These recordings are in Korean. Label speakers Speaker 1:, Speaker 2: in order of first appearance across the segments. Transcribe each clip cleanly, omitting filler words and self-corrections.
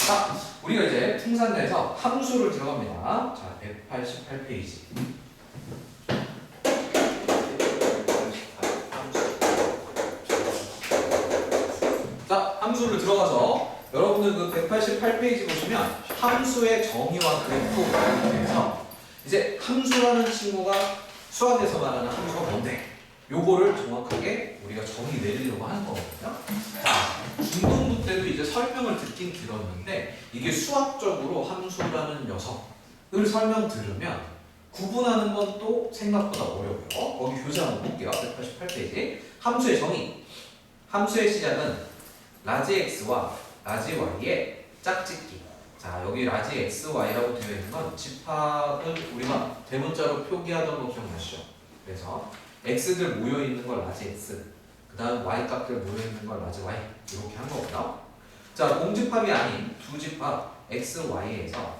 Speaker 1: 자, 우리가 이제 풍산내에서 함수를 들어갑니다. 자, 188페이지. 자, 함수를 들어가서 여러분들 그 188페이지 보시면 함수의 정의와 그래프에 대해서 이제 함수라는 친구가 수학에서 말하는 함수가 뭔데? 요거를 정확하게 우리가 정의 내리려고 하는 거거든요. 자, 중등부 때도 이제 설명을 듣긴 들었는데 이게 수학적으로 함수라는 녀석을 설명 들으면 구분하는 건 또 생각보다 어려워요. 거기 교재 한번 볼게요. 188페이지. 함수의 정의. 함수의 시작은 라지 x와 라지 y의 짝짓기. 자, 여기 라지 x, y라고 되어 있는 건 집합을 우리가 대문자로 표기하던 거 기억나시죠? 그래서 x들 모여있는 걸 라지 x, 그 다음 y값들 모여있는 걸 라지 y 이렇게 한 거고요. 자, 공집합이 아닌 두 집합 x, y에서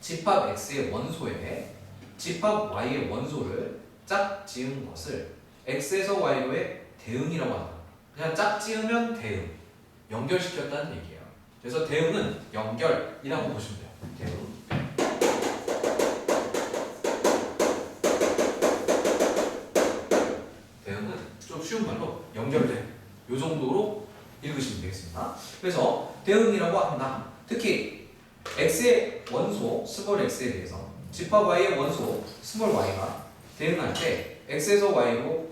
Speaker 1: 집합 x의 원소에 집합 y의 원소를 짝 지은 것을 x에서 y로의 대응이라고 한다. 그냥 짝 지으면 대응, 연결시켰다는 얘기예요. 그래서 대응은 연결이라고 보시면 돼요. 대응. 대응은 좀 쉬운 말로 연결돼. 이 정도로 읽으시면 되겠습니다. 그래서 대응이라고 한다. 특히 x의 원소 스몰 x에 대해서 집합 y의 원소 스몰 y가 대응할 때 x에서 y로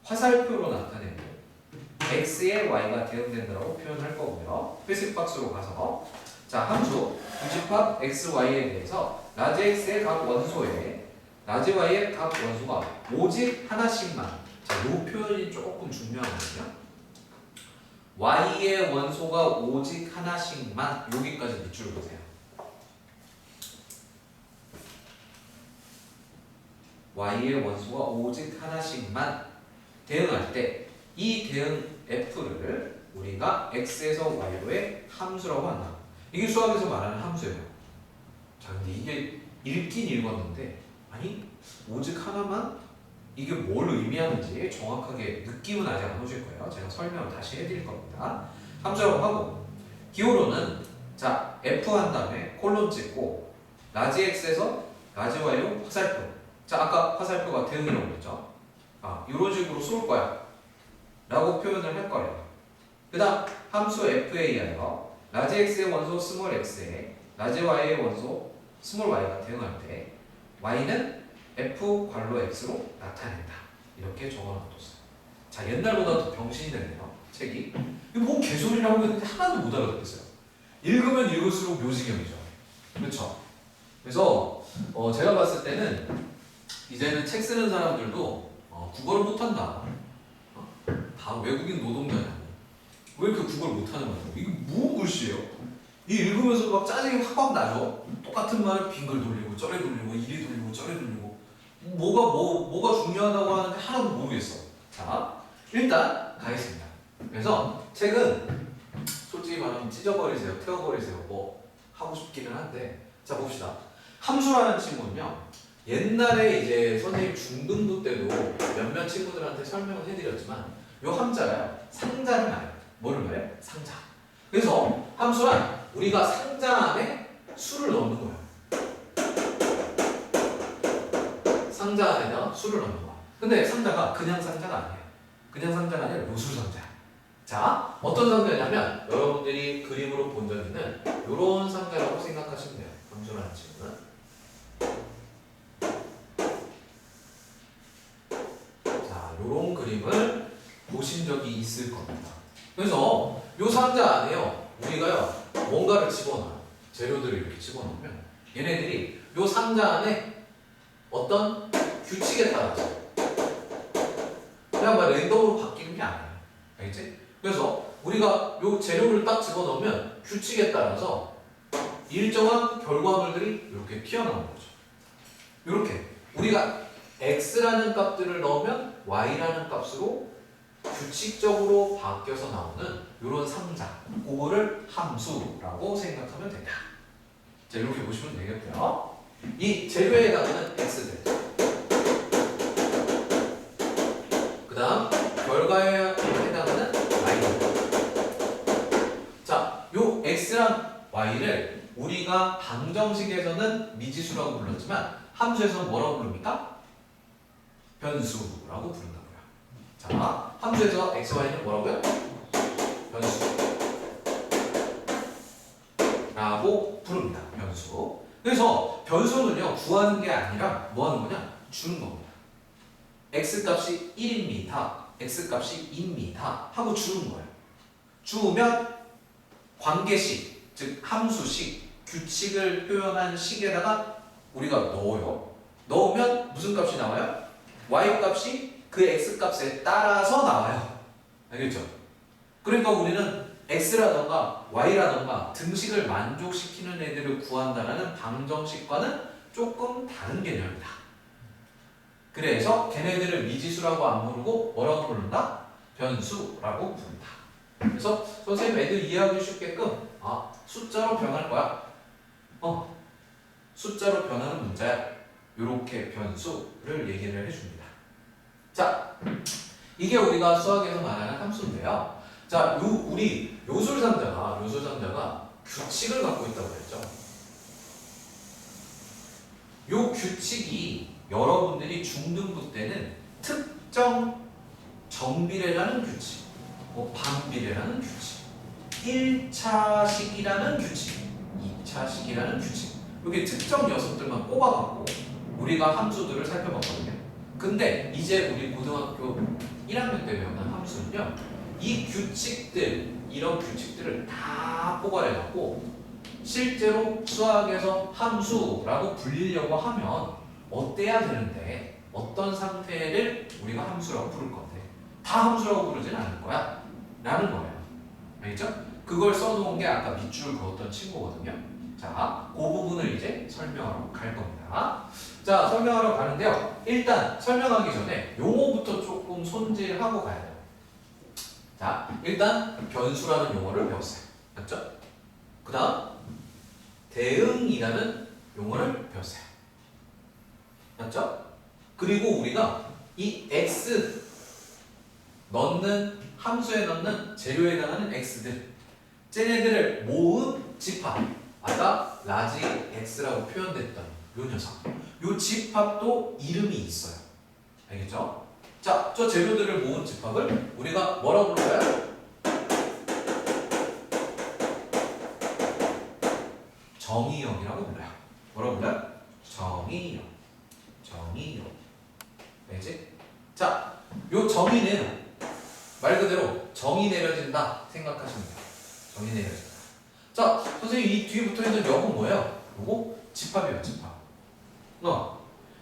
Speaker 1: 화살표로 나타내고 x의 y가 대응된다고 표현할 거고요. 회색 박스로 가서 자, 함수 부집합 x, y에 대해서 라지 x의 각 원소에 라지 y의 각 원소가 오직 하나씩만. 자, 이 표현이 조금 중요하거든요. y의 원소가 오직 하나씩만. 여기까지 밑줄 보세요. y의 원소가 오직 하나씩만 대응할 때 이 대응 f를 우리가 x에서 y로의 함수라고 한다. 이게 수학에서 말하는 함수예요. 자, 근데 이게 읽긴 읽었는데 아니 오직 하나만 이게 뭘 의미하는지 정확하게 느낌은 아직 안 오실 거예요. 제가 설명을 다시 해드릴 겁니다. 함수라고 하고 기호로는 자 f 한 다음에 콜론 찍고 라지 x에서 라지 y로 화살표. 자, 아까 화살표가 대응이라고 그랬죠. 아, 이런 식으로 쏠 거야 라고 표현을 할 거예요. 그 다음 함수 f에 의하여 라지 x의 원소 스몰 x에 라지 y의 원소 스몰 y가 대응할 때 y는 f 괄호 x로 나타낸다. 이렇게 적어놔뒀어요. 자, 옛날보다 더 병신이 됐네요. 책이. 이거 뭐 개소리라고 했는데 하나도 못 알아듣겠어요. 읽으면 읽을수록 묘지경이죠. 그렇죠? 그래서 제가 봤을 때는 이제는 책 쓰는 사람들도 국어를 못한다. 다 외국인 노동자냐. 왜 이렇게 국어를 못하는 거야? 이게 뭐 글씨예요? 이 읽으면서 막 짜증이 확 나죠? 똑같은 말을 빙글 돌리고 쩌레 돌리고 이리 돌리고 쩌레 돌리고 뭐가 중요하다고 하는데 하나도 모르겠어. 자, 일단 가겠습니다. 그래서 책은 솔직히 말하면 찢어버리세요, 태워버리세요, 뭐 하고 싶기는 한데 자, 봅시다. 함수라는 친구는요, 옛날에 이제 선생님 중등부 때도 몇몇 친구들한테 설명을 해드렸지만 요 함자가요, 상자를 말해요. 뭐를 말해요? 상자. 그래서 함수란 우리가 상자 안에 수를 넣는 거예요. 상자 안에다가 수를 넣는 거야. 근데 상자가 그냥 상자가 아니에요. 그냥 상자가 아니라 요술 상자. 자, 어떤 상자냐면 여러분들이 그림으로 본 적 있는 요런 상자라고 생각하시면 돼요. 함수라는 친구는. 자, 요런 그림을 보신 적이 있을 겁니다. 그래서 요 상자 안에요, 우리가요 뭔가를 집어넣어요. 재료들을 이렇게 집어넣으면 얘네들이 요 상자 안에 어떤 규칙에 따라서 그냥 막 랜덤으로 바뀌는 게 아니에요. 알겠지? 그래서 우리가 요 재료를 딱 집어넣으면 규칙에 따라서 일정한 결과물들이 이렇게 튀어나오는 거죠. 이렇게 우리가 x라는 값들을 넣으면 y라는 값으로 규칙적으로 바뀌어서 나오는 이런 상자, 그거를 함수라고 생각하면 된다. 자, 이렇게 보시면 되겠고요. 이 재료에 해당하는 x들, 그 다음 결과에 해당하는 y들. 자, 요 x랑 y를 우리가 방정식에서는 미지수라고 불렀지만 함수에서는 뭐라고 부릅니까? 변수라고 부른다고요. 자, 함수에서 x, y는 뭐라고요? 변수라고 부릅니다. 변수. 그래서 변수는요, 구하는 게 아니라 뭐 하는 거냐? 주는 겁니다. x 값이 1입니다. x 값이 2입니다. 하고 주는 거예요. 주면 관계식, 즉 함수식, 규칙을 표현한 식에다가 우리가 넣어요. 넣으면 무슨 값이 나와요? y 값이 그 x 값에 따라서 나와요. 알겠죠? 그러니까 우리는 x라던가 y라던가 등식을 만족시키는 애들을 구한다는 방정식과는 조금 다른 개념이다. 그래서 걔네들을 미지수라고 안 부르고 뭐라고 부른다? 변수라고 부른다. 그래서 선생님 애들 이해하기 쉽게끔 숫자로 변할 거야. 숫자로 변하는 문자야. 이렇게 변수를 얘기를 해줍니다. 자, 이게 우리가 수학에서 말하는 함수인데요. 자, 우리 요술상자가 규칙을 갖고 있다고 했죠. 요 규칙이 여러분들이 중등부 때는 특정 정비례라는 규칙, 반비례라는 규칙, 1차식이라는 규칙, 2차식이라는 규칙, 여기 특정 녀석들만 꼽아갖고 우리가 함수들을 살펴봤거든요. 근데 이제 우리 고등학교 1학년 때 배우는 함수는요, 이 규칙들, 이런 규칙들을 다 뽑아내갖고 실제로 수학에서 함수라고 불리려고 하면 어때야 되는데 어떤 상태를 우리가 함수라고 부를 건데 다 함수라고 부르진 않을 거야 라는 거예요. 알겠죠? 그걸 써놓은 게 아까 밑줄 그었던 친구거든요. 자, 그 부분을 이제 설명하러 갈 겁니다. 자, 설명하러 가는데요. 일단 설명하기 전에 용어부터 조금 손질하고 가야 돼요. 자, 일단 변수라는 용어를 배웠어요. 맞죠? 그 다음 대응이라는 용어를 배웠어요. 맞죠? 그리고 우리가 이 x 넣는 함수에 넣는 재료에 해당하는 x들 쟤네들을 모은 집합 아까 라지 x라고 표현됐던 요 녀석 요 집합도 이름이 있어요. 알겠죠? 자, 저 재료들을 모은 집합을 우리가 뭐라고 불러요? 정의형이라고 불러요. 뭐라고 불러요? 정의형. 알지? 자, 요 정의는 말 그대로 정의 내려진다 생각하시면 돼요. 정의 내려진다. 자, 선생님 이 뒤에 붙어있는 역은 뭐예요? 요거 집합이에요. 집합.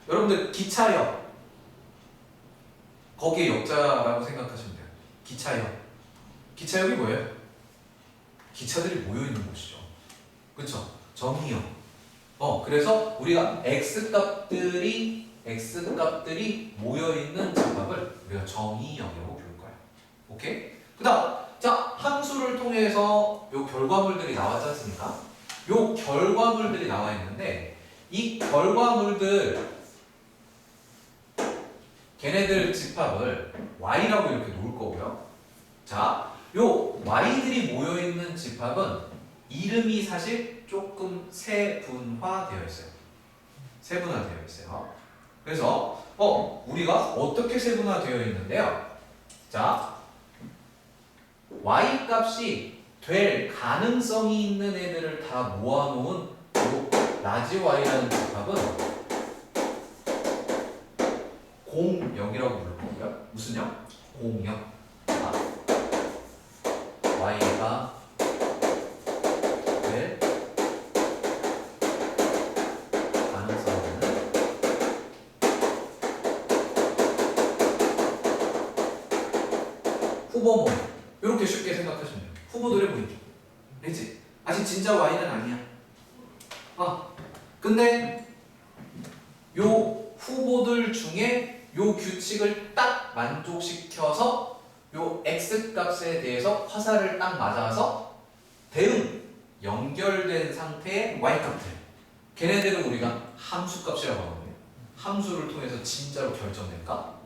Speaker 1: 여러분들 기차역 거기에 역자라고 생각하시면 돼요. 기차역이 뭐예요? 기차들이 모여있는 곳이죠. 그쵸? 정의형. 그래서 우리가 x값들이 모여있는 집합을 우리가 정의형이라고 부를 거예요. 오케이? 그 다음, 자, 함수를 통해서 요 결과물들이 나왔지 않습니까? 요 결과물들이 나와 있는데, 이 결과물들, 걔네들 집합을 y라고 이렇게 놓을 거고요. 자, 요 y들이 모여있는 집합은 이름이 사실 조금 세분화되어 있어요. 그래서 우리가 어떻게 세분화되어 있는데요. 자, y 값이 될 가능성이 있는 애들을 다 모아놓은 요 라지 y라는 집합은 공역이라고 부를 거고요. 무슨 역? 공역. 자, y가 될 가능성은 후보 모임. 이렇게 쉽게 생각하시면 돼요. 후보들의 모임이죠. 그렇지? 아직 진짜 y는 아니야. 근데 요 후보들 중에 요 규칙을 딱 만족시켜서 요 x 값에 대해서 화살을 딱 맞아서 대응 연결된 상태의 y 값들 걔네들은 우리가 함수 값이라고 하거든요. 함수를 통해서 진짜로 결정된 값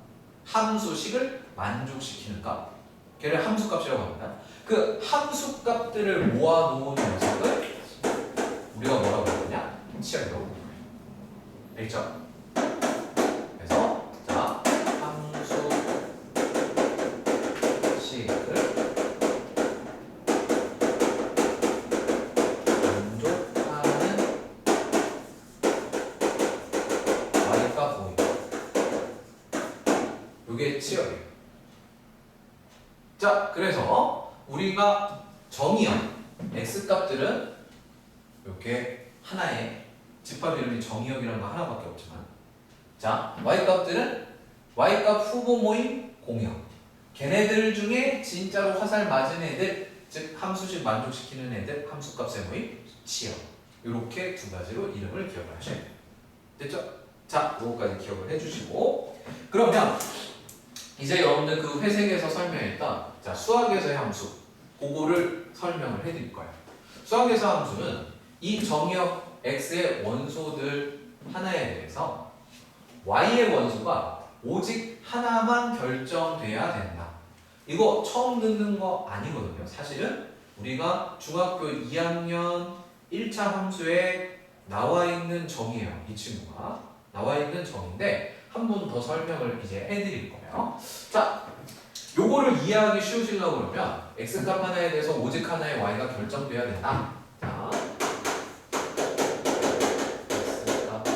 Speaker 1: 함수식을 만족시키는 값 걔를 함수값이라고 합니다. 그 함수값들을 모아놓은 녀석을 우리가 뭐라고 하느냐? 치열이라고 부르는 거예요. 알겠죠? 그래서 자, 함수식을 만족하는 y값 모임. 요게 치열이에요. 자, 그래서 우리가 정의형 x값들은 이렇게 하나의 집합 이름이 정의형이라는 거 하나밖에 없지만, 자, y값들은 y값 후보 모임 공형. 걔네들 중에 진짜로 화살 맞은 애들, 즉 함수식 만족시키는 애들 함수값의 모임 치형. 이렇게 두 가지로 이름을 기억을 하셔야 돼요. 됐죠? 자, 요거까지 기억을 해주시고, 그러면 이제 여러분들 그 회색에서 설명했던 자, 수학에서의 함수, 그거를 설명을 해드릴 거예요. 수학에서 함수는 이 정의역 x의 원소들 하나에 대해서 y의 원소가 오직 하나만 결정돼야 된다. 이거 처음 듣는 거 아니거든요. 사실은 우리가 중학교 2학년 1차 함수에 나와 있는 정의예요. 이 친구가 나와 있는 정의인데 한 번 더 설명을 이제 해드릴 거예요. 자, 요거를 이해하기 쉬우시려고 그러면 x값 하나에 대해서 오직 하나의 y가 결정돼야 된다. 자, x값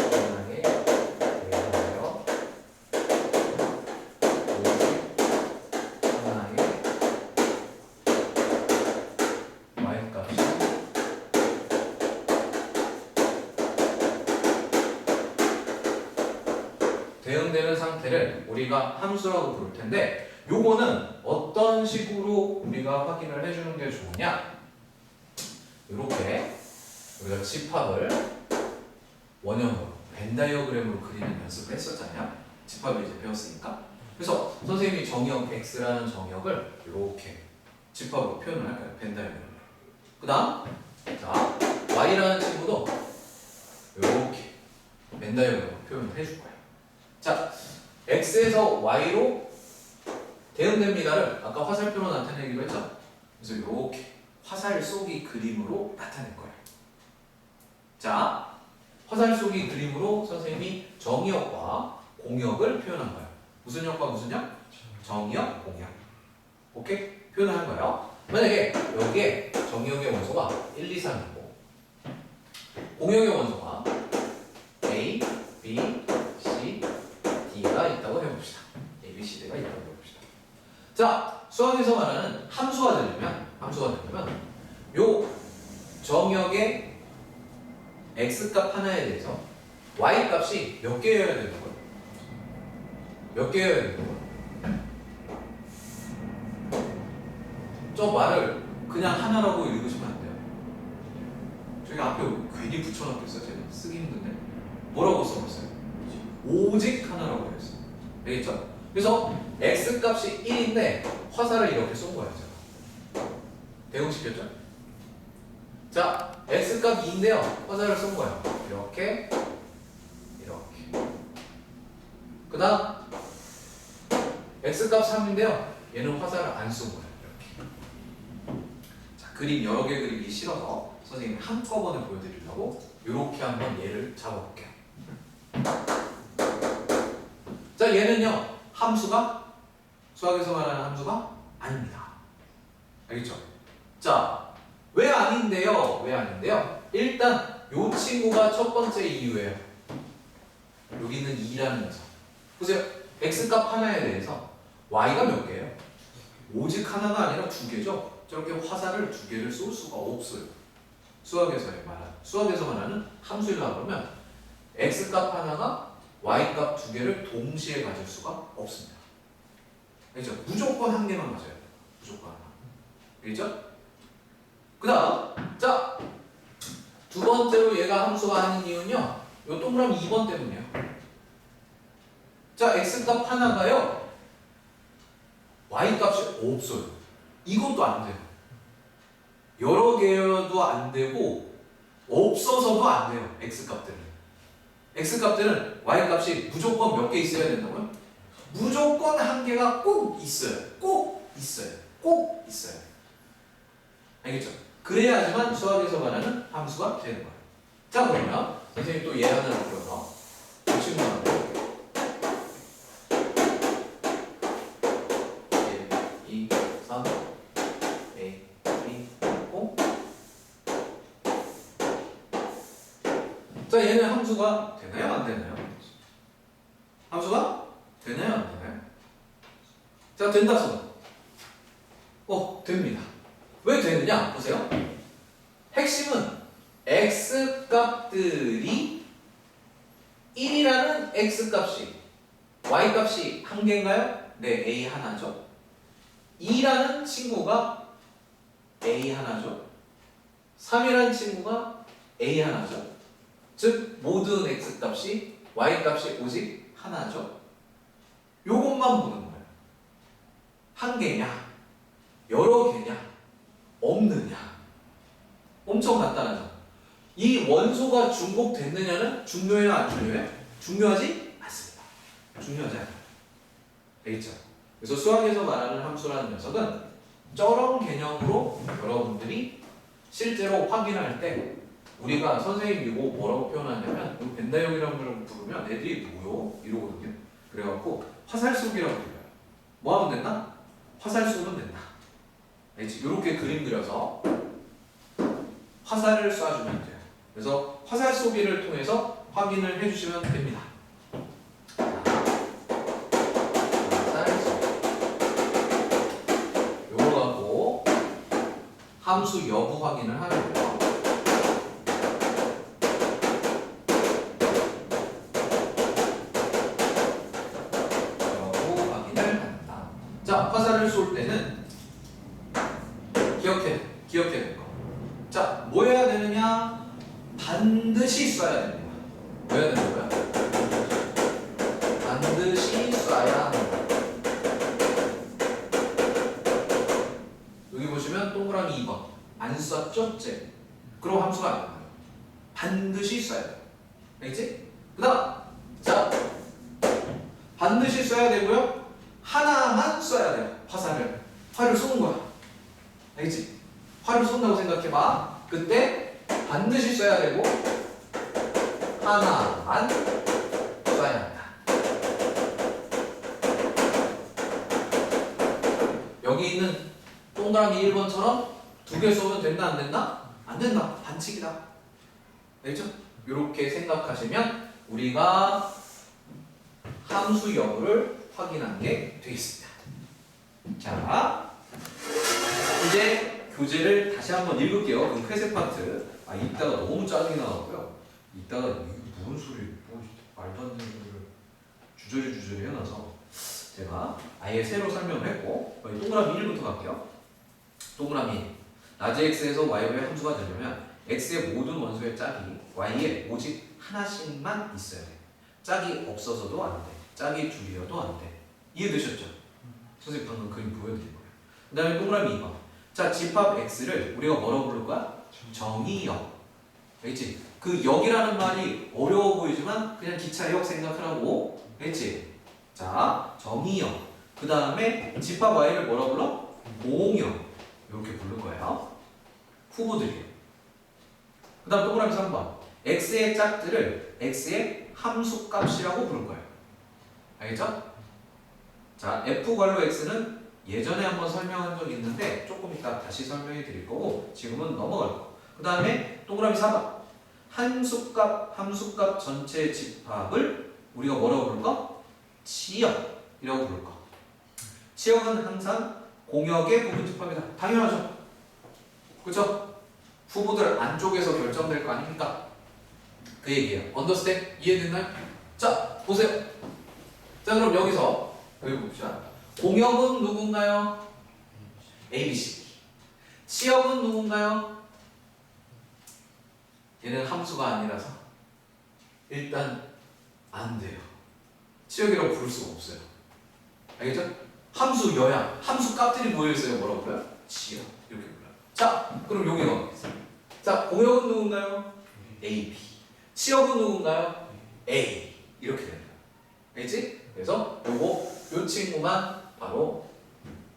Speaker 1: 하나에 대하여 오직 하나의 y값이 대응되는 상태를 우리가 함수라고 부를 텐데, 요거는 어떤 식으로 우리가 확인을 해주는 게 좋으냐? 이렇게 우리가 집합을 원형으로 벤 다이어그램으로 그리는 연습을 했었잖아요. 집합을 이제 배웠으니까. 그래서 선생님이 정의역 x라는 정의역을 이렇게 집합으로 표현을 할까요? 벤 다이어그램으로. 그 다음 자, y라는 친구도 이렇게 벤 다이어그램으로 표현을 해줄 거예요. 자, x에서 y로 대응됩니다를 아까 화살표로 나타내기로 했죠? 그래서 이렇게 화살 쏘기 그림으로 나타낼 거예요. 자, 화살 쏘기 그림으로 선생님이 정의역과 공역을 표현한 거예요. 무슨 역과 무슨 역? 정의역, 공역. 오케이? 표현을 한 거예요. 만약에 여기에 정의역의 원소가 1, 2, 3이고 공역의 원소가 A, B, C, D가 있다고 해봅시다. A, B, C, D가 있다고 해봅시다. 자, 수학에서 말하는 함수가 되려면 요 정역의 x값 하나에 대해서 y값이 몇 개여야 되는 거예요? 몇 개여야 되는 거예요? 저 말을 그냥 하나라고 읽으시면 안 돼요. 저기 앞에 괜히 붙여놨겠어요. 제가 쓰기 힘든데 뭐라고 써봤어요? 오직 하나라고 했어요. 알겠죠? 그래서 x값이 1인데 화살을 이렇게 쏜 거예요. 제가 대응시켰죠? 자, x값 2인데요. 화살을 쏜 거예요. 이렇게 그 다음 x값 3인데요. 얘는 화살을 안 쏜 거예요. 이렇게. 자, 그림 여러 개 그리기 싫어서 선생님이 한꺼번에 보여드리려고 이렇게 한번 얘를 잡아볼게요. 자, 얘는요. 함수가 수학에서 말하는 함수가 아닙니다. 알겠죠? 자, 왜 아닌데요? 왜 아닌데요? 일단 요 친구가 첫 번째 이유예요. 여기 있는 2라는 녀석. 보세요. x값 하나에 대해서 y가 몇 개예요? 오직 하나가 아니라 두 개죠. 저렇게 화살을 두 개를 쏠 수가 없어요. 수학에서 말하는 함수이라고 그러면 x값 하나가 y값 두 개를 동시에 가질 수가 없습니다. 알겠죠? 무조건 한 개만 가져야 돼요. 무조건 하나. 알겠죠? 그 다음, 자, 두 번째로 얘가 함수가 아닌 이유는요, 요 동그라미 2번 때문이에요. 자, x값 하나가요, y값이 없어요. 이것도 안 돼요. 여러 개여도 안 되고, 없어서도 안 돼요. x값들은. x값들은 y값이 무조건 몇 개 있어야 된다고요? 무조건 한계가 꼭 있어요. 꼭 있어요. 꼭 있어요. 알겠죠? 그래야지만 수학에서 말하는 함수가 되는 거예요. 자, 그러면 선생님 또 예 하나 들어서 이 친구한테 1, 2, 3, A, B, 5. 자, 얘는 함수가 되나요? 안 되나요? 함수가 되나요? 안 되나요? 자, 된다 써. 됩니다. 왜 되느냐? 보세요. 핵심은 x 값들이 1이라는 x 값이 y 값이 한 개인가요? 네, a 하나죠. 2라는 친구가 a 하나죠. 3이라는 친구가 a 하나죠. 즉 모든 x 값이 y 값이 오직 하나죠. 요것만 보는 거예요. 한 개냐, 여러 개냐, 없느냐. 엄청 간단하죠. 이 원소가 중복됐느냐는 중요해요, 안 중요해요? 중요하지 않습니다. 중요하지 않아요. 알겠죠? 그래서 수학에서 말하는 함수라는 녀석은 저런 개념으로 여러분들이 실제로 확인할 때 우리가 선생님 이거 뭐라고 표현하냐면 벤다형이라는 걸 부르면 애들이 뭐요? 이러거든요. 그래갖고 화살속이라고 불러요. 뭐 하면 된다? 화살 쏘면 된다. 알겠지? 이렇게 그림 그려서 화살을 쏴주면 돼요. 그래서 화살 쏘기를 통해서 확인을 해주시면 됩니다. 화살 쏘기. 요거 갖고 함수 여부 확인을 하는 거예요. 여부 확인을 한다. 자, 화살을 쏠 때는 기억해야 될 거. 자, 뭐 해야 되느냐? 반드시 쏴야 됩니다. 뭐 해야 되는 거야? 반드시 쏴야 합니다. 여기 보시면 동그라미 2번. 안 쐈죠? 쟤. 그럼 함수가 안 나와요. 반드시 쏴야 돼요. 알겠지? 그 다음, 자, 반드시 쏴야 되고요. 하나만 쏴야 돼요. 활을 쏘는 거야. 알겠지? 활을 쏜다고 생각해봐. 그때 반드시 쏴야 되고 하나만 쏴야 한다. 여기 있는 동그라미 1번처럼 두 개 쏘면 된다 안 된다? 안 된다. 반칙이다. 알겠죠? 이렇게 생각하시면 우리가 함수 여부를 확인한 게 되겠습니다. 자, 이제 교재를 다시 한번 읽을게요. 그 회색 파트. 이따가 너무 짜증이 나왔고요. 이따가 이게 무슨 소리, 말도 안 되는 소리를 주저리 해놔서 제가 아예 새로 설명을 했고, 동그라미 1부터 갈게요. 동그라미 라지 x에서 y의 함수가 되려면 x의 모든 원소의 짝이 y에 오직 하나씩만 있어야 돼. 짝이 없어서도 안 돼. 짝이 둘이어도 안 돼. 이해되셨죠? 선생님 방금 그림 보여드린 거예요. 그 다음에 동그라미 2번. 자, 집합 x를 우리가 뭐라고 부를 거야? 정의역. 알겠지? 그 역이라는 말이 어려워 보이지만 그냥 기차역 생각하라고. 알겠지? 자, 정의역. 그 다음에 집합 y를 뭐라고 불러? 공역. 이렇게 부를 거예요. 후보들이에요. 그 다음 동그라미 3번. x의 짝들을 x의 함수값이라고 부를 거예요. 알겠죠? 자, f 괄호 x는 예전에 한번 설명한 적이 있는데 조금 이따 다시 설명해 드릴 거고 지금은 넘어갈 거. 그 다음에 동그라미 4번. 함수값 전체 집합을 우리가 뭐라고 부를까? 치역이라고 부를까? 치역은 항상 공역의 부분 집합이다. 당연하죠. 그죠? 후보들 안쪽에서 결정될 거 아닙니까? 그 얘기예요. 언더스탠? 이해됐나요? 자, 보세요. 자, 그럼 여기서 여기 봅시다. 공역은 누군가요? A, B, C. 치역은 누군가요? 얘는 함수가 아니라서 일단 안 돼요. 치역이라고 부를 수가 없어요. 알겠죠? 함수여야 함수 값들이 모여있어요. 뭐라고 불러요? 치역. 이렇게 불러요. 자, 그럼 여기가 자, 공역은 누군가요? A, B. 치역은 누군가요? A. 이렇게 됩니다. 알겠지? 그래서 요거 이 친구만 바로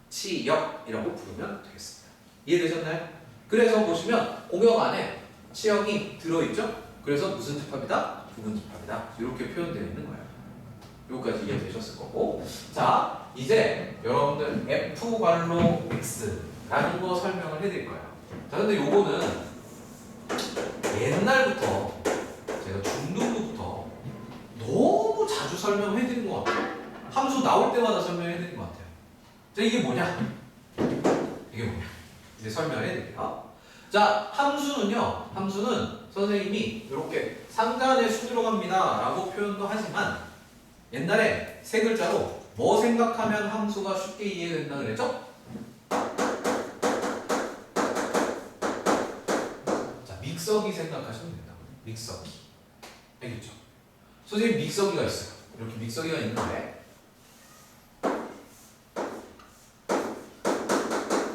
Speaker 1: 치역이라고 부르면 되겠습니다. 이해되셨나요? 그래서 보시면 공역 안에 치역이 들어있죠? 그래서 무슨 집합이다? 부분 집합이다. 이렇게 표현되어 있는 거예요. 여기까지 이해되셨을 거고. 자, 이제 여러분들 F 발로 X라는 거 설명을 해드릴 거예요. 자, 근데 요거는 옛날부터 제가 중등부부터 너무 자주 설명해드린 것 같아요. 함수 나올 때마다 설명해드린 것 같아요. 자, 이게 뭐냐? 이게 뭐냐? 이제 설명해드릴게요. 자, 함수는 선생님이 이렇게 상단에 수 들어갑니다 라고 표현도 하지만 옛날에 세 글자로 뭐 생각하면 함수가 쉽게 이해된다 그랬죠? 자, 믹서기 생각하시면 된다. 믹서기. 알겠죠? 선생님 믹서기가 있어요. 이렇게 믹서기가 있는데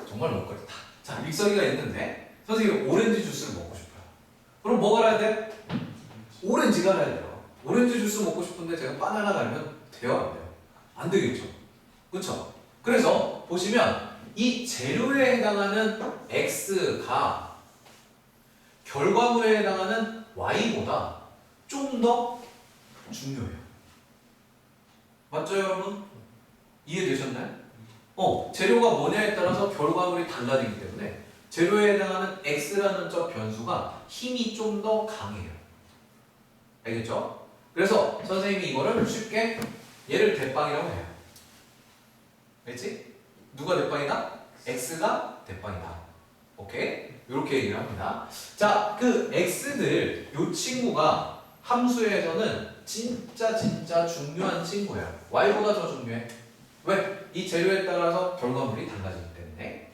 Speaker 1: 정말 먹거리다. 자, 믹서기가 있는데 선생님 오렌지 주스를 먹고 싶어요. 그럼 뭐가 나야 돼? 오렌지가 나야 돼요. 오렌지 주스 먹고 싶은데 제가 바나나 갈면 돼요? 안 돼요? 안 되겠죠? 그렇죠? 그래서 보시면 이 재료에 해당하는 X가 결과물에 해당하는 Y보다 좀 더 중요해요. 맞죠, 여러분? 이해되셨나요? 재료가 뭐냐에 따라서 결과물이 달라지기 때문에 재료에 해당하는 X라는 저 변수가 힘이 좀 더 강해요. 알겠죠? 그래서 선생님이 이거를 쉽게 얘를 대빵이라고 해요. 알겠지? 누가 대빵이다? X가 대빵이다. 오케이? 이렇게 얘기를 합니다. 자, 그 X들, 요 친구가 함수에서는 진짜 중요한 친구예요. Y보다 더 중요해. 왜? 이 재료에 따라서 결과물이 달라지기 때문에.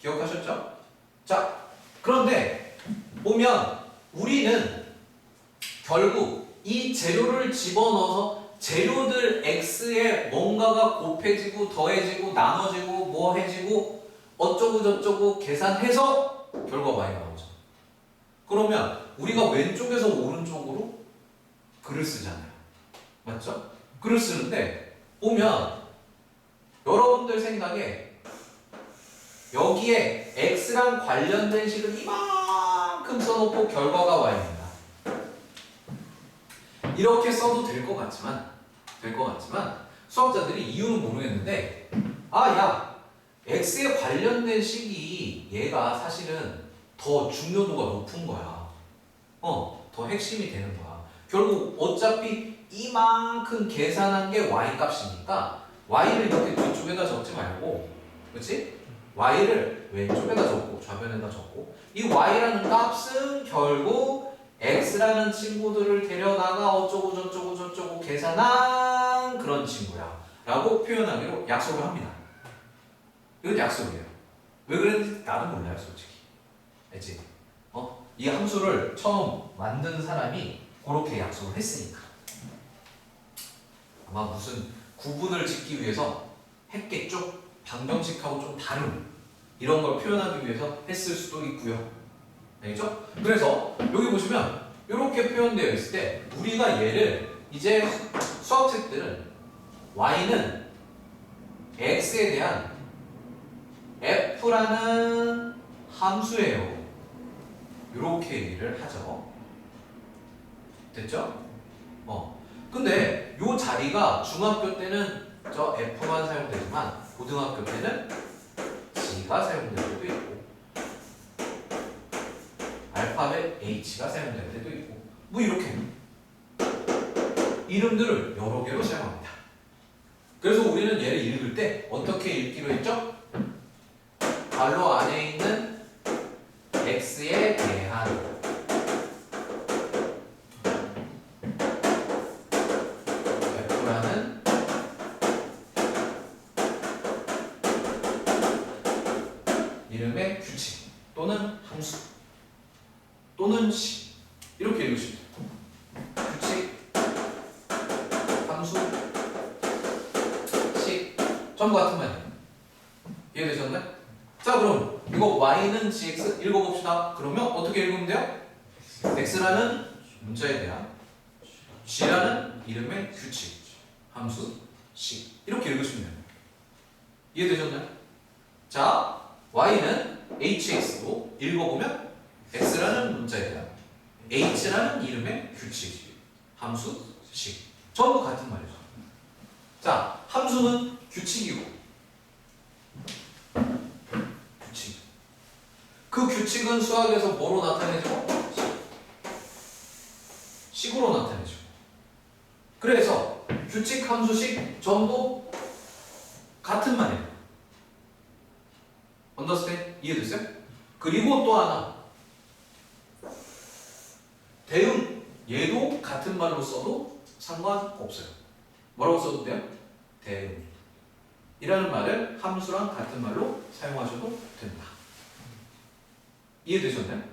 Speaker 1: 기억하셨죠? 자, 그런데 보면 우리는 결국 이 재료를 집어넣어서 재료들 X에 뭔가가 곱해지고 더해지고 나눠지고 뭐 해지고 어쩌고 저쩌고 계산해서 결과 Y가 나오죠. 그러면 우리가 왼쪽에서 오른쪽으로 글을 쓰잖아요. 맞죠? 글을 쓰는데 보면 여러분들 생각에 여기에 X랑 관련된 식을 이만큼 써놓고 결과가 Y입니다. 이렇게 써도 될 것 같지만 수학자들이 이유는 모르겠는데 야 X에 관련된 식이 얘가 사실은 더 중요도가 높은 거야. 더 핵심이 되는 거야. 결국 어차피 이만큼 계산한 게 Y 값이니까 Y를 이렇게 뒤쪽에다 적지 말고, 그렇지? Y를 왼쪽에다 적고 좌변에다 적고 이 Y라는 값은 결국 X라는 친구들을 데려다가 어쩌고 저쩌고 계산한 그런 친구야 라고 표현하기로 약속을 합니다. 이건 약속이에요. 왜 그랬는지 나도 몰라요, 솔직히. 알지? 이 함수를 처음 만든 사람이 그렇게 약속을 했으니까 아마 무슨 구분을 짓기 위해서 했겠죠? 방정식하고 좀 다른 이런 걸 표현하기 위해서 했을 수도 있고요. 알겠죠? 그래서 여기 보시면 이렇게 표현되어 있을 때 우리가 얘를 이제 수학책들은 Y는 X에 대한 F라는 함수예요. 이렇게 얘기를 하죠. 됐죠? 근데 이 자리가 중학교 때는 저 F만 사용되지만 고등학교 때는 G가 사용될 때도 있고 알파벳 H가 사용될 때도 있고 뭐 이렇게 이름들을 여러 개로 사용합니다. 그래서 우리는 얘를 읽을 때 어떻게 읽기로 했죠? 괄호 안에 있는 X에 대한 F라는 이름의 규칙 또는 함수 또는 식 이렇게 읽으시면 돼요. 규칙, 함수, 식 전부 같은 말이에요. 이해되셨나요? 자, 그럼 이거 Y는 GX 읽어봅시다. 그러면 어떻게 읽으면 돼요? X라는 문자에 대한 G라는 이름의 규칙, 함수, 식 이렇게 읽으시면 돼요. 이해되셨나요? 자, y는 hx로 읽어보면 x라는 문자에다 h라는 이름의 규칙, 함수식 전부 같은 말이죠. 자, 함수는 규칙이고 규칙. 그 규칙은 수학에서 뭐로 나타내죠? 식으로 나타내죠. 그래서 규칙, 함수식 전부 같은 말이에요. 언더스탠? 이해됐어요? 그리고 또 하나 대응 얘도 같은 말로 써도 상관없어요. 뭐라고 써도 돼요? 대응 이라는 말을 함수랑 같은 말로 사용하셔도 된다. 이해되셨나요?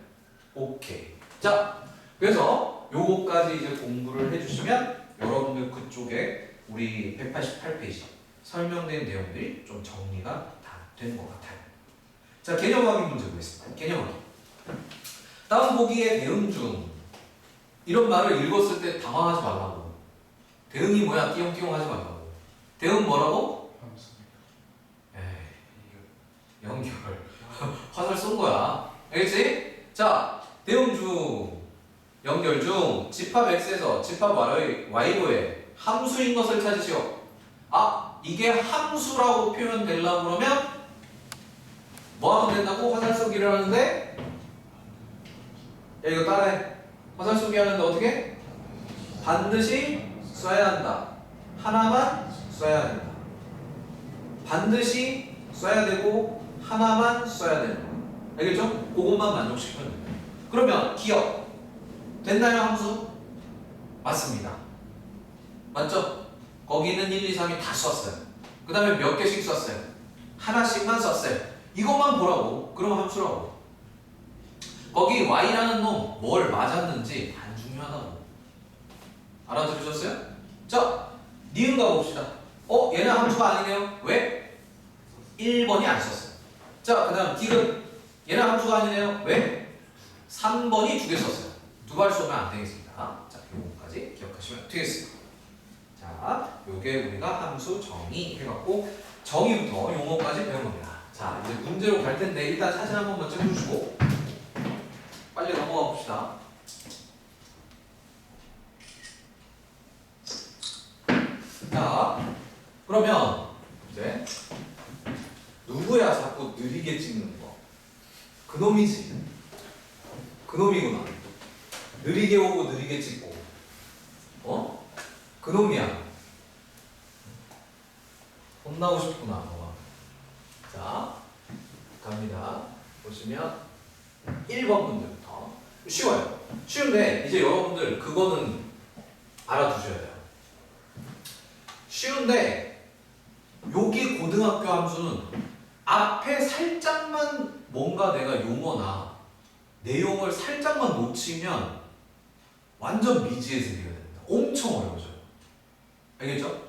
Speaker 1: 오케이. 자, 그래서 요거까지 이제 공부를 해주시면 여러분들 그쪽에 우리 188페이지 설명된 내용들이 좀 정리가 다 된 것 같아요. 자, 개념 확인 문제 보겠습니다. 개념 확인. 다음 보기에 대응 중 이런 말을 읽었을 때 당황하지 말라고. 대응이 뭐야? 띄용띄용 하지 말라고. 대응 뭐라고? 에이, 연결. 화살 쏜 거야. 알겠지? 자, 대응 중, 연결 중, 집합 x에서 집합 y로의 함수인 것을 찾으시오. 아, 이게 함수라고 표현되려고 그러면 뭐 하면 된다고? 화살 쏘기를 하는데, 야, 이거 따라해. 화살 쏘기 하는데 어떻게? 반드시 써야 한다. 하나만 써야 된다. 반드시 써야 되고 하나만 써야 된다. 알겠죠? 그것만 만족시키면 됩니다. 그러면 기억 됐나요? 함수? 맞습니다. 맞죠? 거기는 1, 2, 3이 다 썼어요. 그 다음에 몇 개씩 썼어요? 하나씩만 썼어요. 이것만 보라고. 그럼 함수라고. 거기 y라는 놈 뭘 맞았는지 안 중요하다고. 알아들으셨어요? 자, 니은 가봅시다. 얘는 함수가 아니네요. 왜? 1번이 안 썼어요. 자, 그 다음 디귿. 얘는 함수가 아니네요. 왜? 3번이 두 개 썼어요. 두 발 쏘면 안 되겠습니다. 자, 요거까지 기억하시면 되겠습니다. 자, 요게 우리가 함수 정의 해갖고 정의부터 용어까지 배운 겁니다. 자, 이제 문제로 갈 텐데 일단 사진 한 번만 찍어주시고 빨리 넘어가 봅시다. 자, 그러면 이제 누구야 자꾸 느리게 찍는 거? 그놈이지. 그놈이구나. 느리게 오고 느리게 찍고. 그놈이야. 혼나고 싶구나 너가. 자, 갑니다. 보시면 1번 문제부터 쉬워요. 쉬운데 이제 여러분들 그거는 알아두셔야 돼요. 쉬운데 여기 고등학교 함수는 앞에 살짝만 뭔가 내가 용어나 내용을 살짝만 놓치면 완전 미지에서 이해가 됩니다. 엄청 어려워져요. 알겠죠?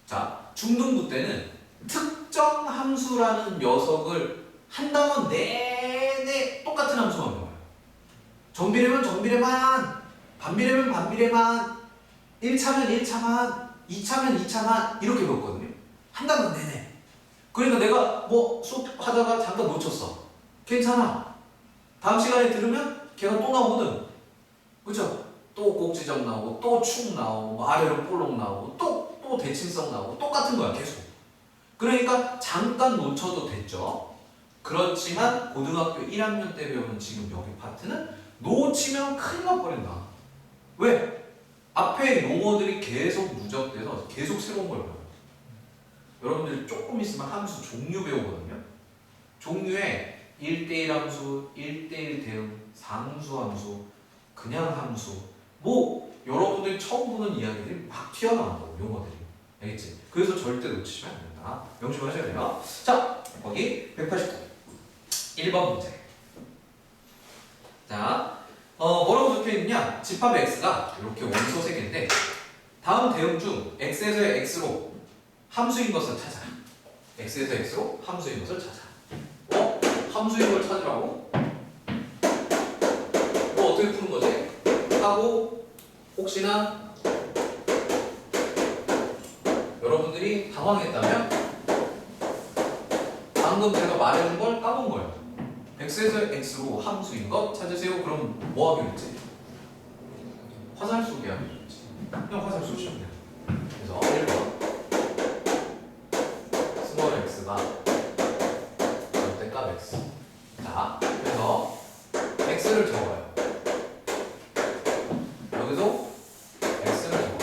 Speaker 1: 자, 중등부 때는 특정 함수라는 녀석을 한 단원 내내 똑같은 함수만 배워요. 정비례면 정비례만, 반비례면 반비례만, 1차면 1차만, 2차면 2차만 이렇게 배웠거든요. 한 단원 내내. 그러니까 내가 뭐 수업하다가 잠깐 놓쳤어. 괜찮아. 다음 시간에 들으면 걔가 또 나오거든. 그쵸? 또 꼭지점 나오고 또 축 나오고 아래로 볼록 나오고 또 대칭성 나오고 똑같은 거야 계속. 그러니까 잠깐 놓쳐도 됐죠. 그렇지만 고등학교 1학년 때 배우는 지금 여기 파트는 놓치면 큰일 나버린다. 왜? 앞에 용어들이 계속 누적돼서 계속 새로운 걸 배워요. 여러분들 조금 있으면 함수 종류 배우거든요. 종류에 1대1 함수, 1대1 대응, 상수 함수, 그냥 함수, 뭐 여러분들이 처음 보는 이야기들이 막 튀어나온다고 용어들이. 알겠지? 그래서 절대 놓치시면 안 된다. 명심하셔야 돼요. 자, 거기 189 1번 문제. 자, 뭐라고 적혀있느냐? 집합 x가 이렇게 원소 세 개인데 다음 대응 중 x에서의 x로 함수인 것을 찾아라. x에서 x로 함수인 것을 찾아라. 함수인 걸 찾으라고? 이거 어떻게 푸는 거지? 하고 혹시나 여러분들이 당황했다면 방금 제가 말해준 걸 까본 거예요. x에서 x로 함수인 것 찾으세요. 그럼 뭐 하기로 했지? 화살 쏘기 하기로 했지. 그냥 화살 쏘시면 돼요. 그래서 1번 스몰 x가 절대값 x. 자, 그래서 x를 적어요. 여기도 x를 적어요.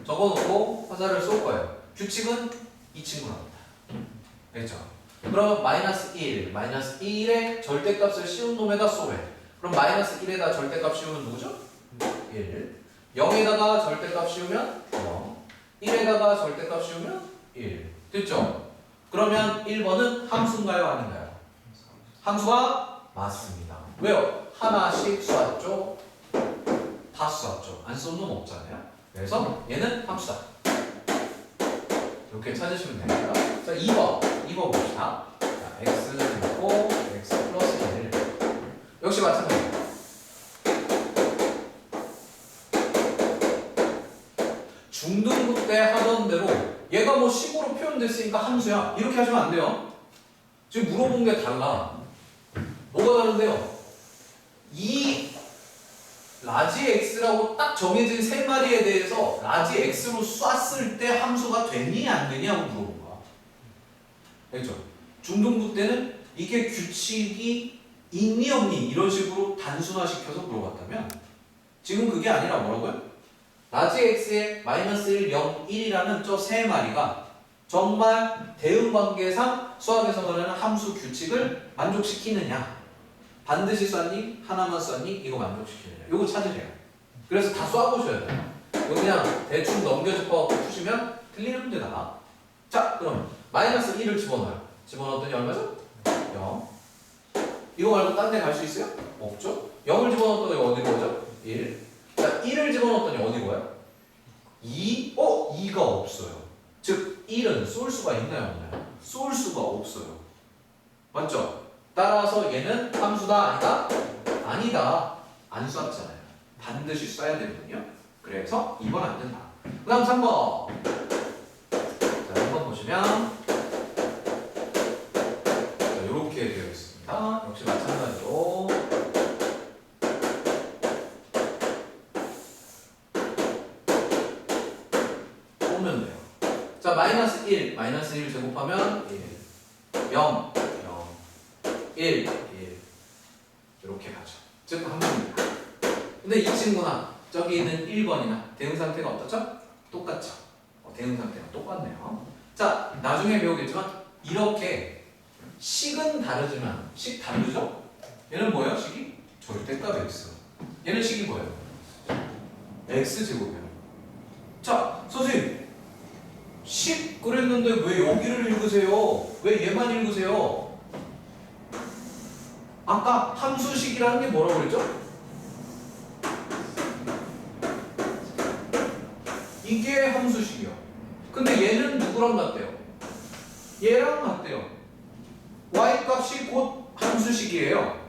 Speaker 1: 적어놓고 화살을 쏠 거예요. 규칙은 이 친구랍니다. 됐죠? 그럼 마이너스 1, 마이너스 1에 절대값을 씌운 놈에다 쏘래. 그럼 마이너스 1에다 절대값 씌우면 누구죠? 1. 0에다가 절대값 씌우면 0. 1에다가 절대값 씌우면 1. 됐죠? 그러면 1번은 함수인가요? 아닌가요? 함수가 맞습니다. 왜요? 하나씩 쏘았죠? 다 쏘았죠? 안 쏜 놈 없잖아요? 그래서 얘는 함수다. 이렇게 찾으시면 됩니다. 자, 2번 봅시다. 자, x는 있고 x 플러스 1. 역시 마찬가지입니다. 중등부 때 하던 대로 얘가 뭐 식으로 표현됐으니까 함수야. 이렇게 하시면 안 돼요. 지금 물어본 게 달라. 뭐가 다른데요? 이 라지 x라고 딱 정해진 세 마리에 대해서 라지 x로 쐈을 때 함수가 되니 안 되냐고 물어본 거야. 알죠? 중등부 때는 이게 규칙이 있니 없니 이런 식으로 단순화시켜서 물어봤다면 지금 그게 아니라 뭐라고요? 라지 x의 마이너스 1, 0, 1이라는 저 세 마리가 정말 대응관계상 수학에서 말하는 함수 규칙을 만족시키느냐, 반드시 쐈니? 하나만 쐈니? 이거 만족시키느냐, 이거 찾으세요. 그래서 다 쏴보셔야 돼요. 이거 그냥 대충 넘겨짚어 푸시면 틀리는 문제다. 자, 그럼 마이너스 1을 집어넣어요. 집어넣었더니 얼마죠? 0. 이거 말고 딴 데 갈 수 있어요? 없죠? 0을 집어넣었더니 어디로 가죠? 1. 자, 1을 집어넣었더니 어디로 가요? 2? 2가 없어요. 즉 1은 쏠 수가 있나요? 없나요? 쏠 수가 없어요. 맞죠? 따라서 얘는 함수다? 아니다? 아니다. 안 쐈잖아요. 반드시 쏴야 되거든요. 그래서 2번 안 된다. 그 다음 3번. 자, 3번 보시면 자, 이렇게 되어 있습니다. 역시 마찬가지로 보면 돼요. 자, 마이너스 1 제곱하면 1, 0, 1, 1 이렇게 가죠. 즉 함수입니다. 근데 이 친구나 저기 있는 1번이나 대응 상태가 어떻죠? 똑같죠. 대응 상태가 똑같네요. 자, 나중에 배우겠지만 이렇게 식은 다르지만 식 다르죠? 얘는 뭐예요? 식이? 절대값 x. 얘는 식이 뭐예요? x제곱이에요. 자, 선생님 식 그랬는데 왜 여기를 읽으세요? 왜 얘만 읽으세요? 아까 함수식이라는 게 뭐라고 그랬죠? 이게 함수식이요. 근데 얘는 누구랑 같대요? 얘랑 같대요. y값이 곧 함수식이에요.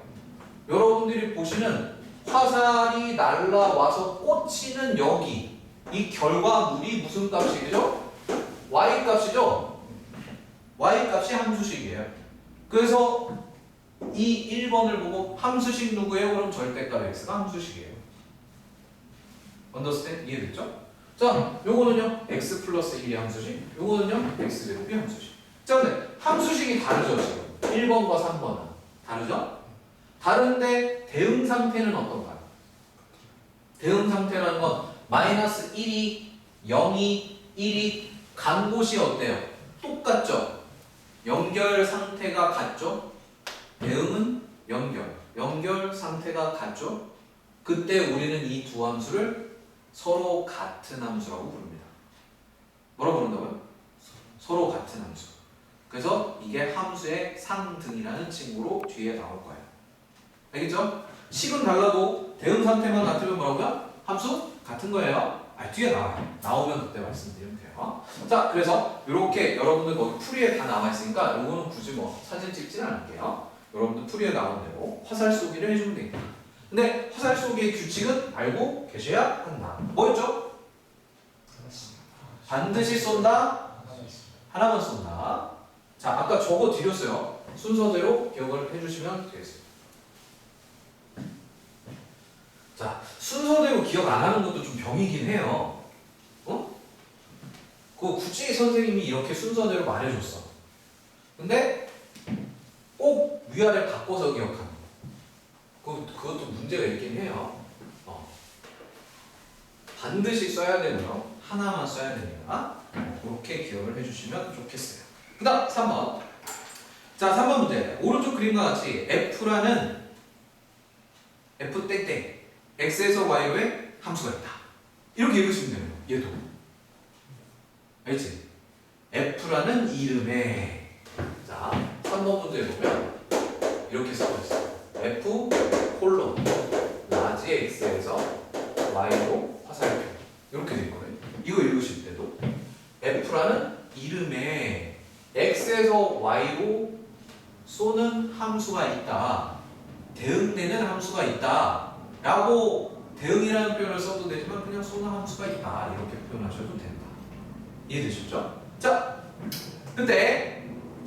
Speaker 1: 여러분들이 보시는 화살이 날라와서 꽂히는 여기 이 결과물이 무슨 값이죠? y값이죠? y값이 함수식이에요. 그래서 이 1번을 보고 함수식 누구예요? 그럼 절대값 x가 함수식이에요. 언더스탠드? 이해됐죠? 자, 요거는요 x 플러스 1이 함수식, 요거는요 x제곱이 함수식. 자, 근데 함수식이 다르죠 지금 1번과 3번은 다르죠? 다른데 대응 상태는 어떤가요? 대응 상태라는 건 마이너스 1이 0이 1이 간 곳이 어때요? 똑같죠? 연결 상태가 같죠? 대응은 연결 상태가 같죠? 그때 우리는 이 두 함수를 서로 같은 함수라고 부릅니다. 뭐라고 부른다고요? 서로 같은 함수. 그래서 이게 함수의 상등이라는 친구로 뒤에 나올 거예요. 알겠죠? 식은 달라도 대응 상태만 같으면 뭐라고요? 함수 같은 거예요. 뒤에 나와요. 나오면 그때 말씀드리면 돼요. 자, 그래서 이렇게 여러분들 거기 풀이에 다 나와 있으니까 이거는 굳이 뭐 사진 찍지는 않을게요. 여러분들 풀이에 나온 대로 화살 쏘기를 해주면 됩니다. 근데 화살 쏘기의 규칙은 알고 계셔야 한다. 뭐였죠? 반드시 쏜다. 하나만 쏜다. 자, 아까 저거 드렸어요. 순서대로 기억을 해주시면 되겠습니다. 자, 순서대로 기억 안 하는 것도 좀 병이긴 해요. 어? 그 굳이 선생님이 이렇게 순서대로 말해줬어. 근데 꼭 위아래 바꿔서 기억하는 거. 그것도 문제가 있긴 해요. 반드시 써야 되나요? 하나만 써야 되니까 그렇게 기억을 해주시면 좋겠어요. 그 다음 3번. 자, 3번 문제. 오른쪽 그림과 같이 F라는 F 땡땡 X에서 Y로의 함수가 있다. 이렇게 읽으시면 돼요. 얘도. 알지? F라는 이름에. 자, 3번 문제 보면 이렇게 써있어요. F 콜론 라지 X에서 Y로 화살표. 이렇게 돼 있거든요. 이거 읽으실 때도 F라는 이름에 X에서 Y로 쏘는 함수가 있다. 대응되는 함수가 있다. 라고 대응이라는 표현을 써도 되지만 그냥 쏘는 함수가 있다. 이렇게 표현하셔도 된다. 이해되셨죠? 자, 그때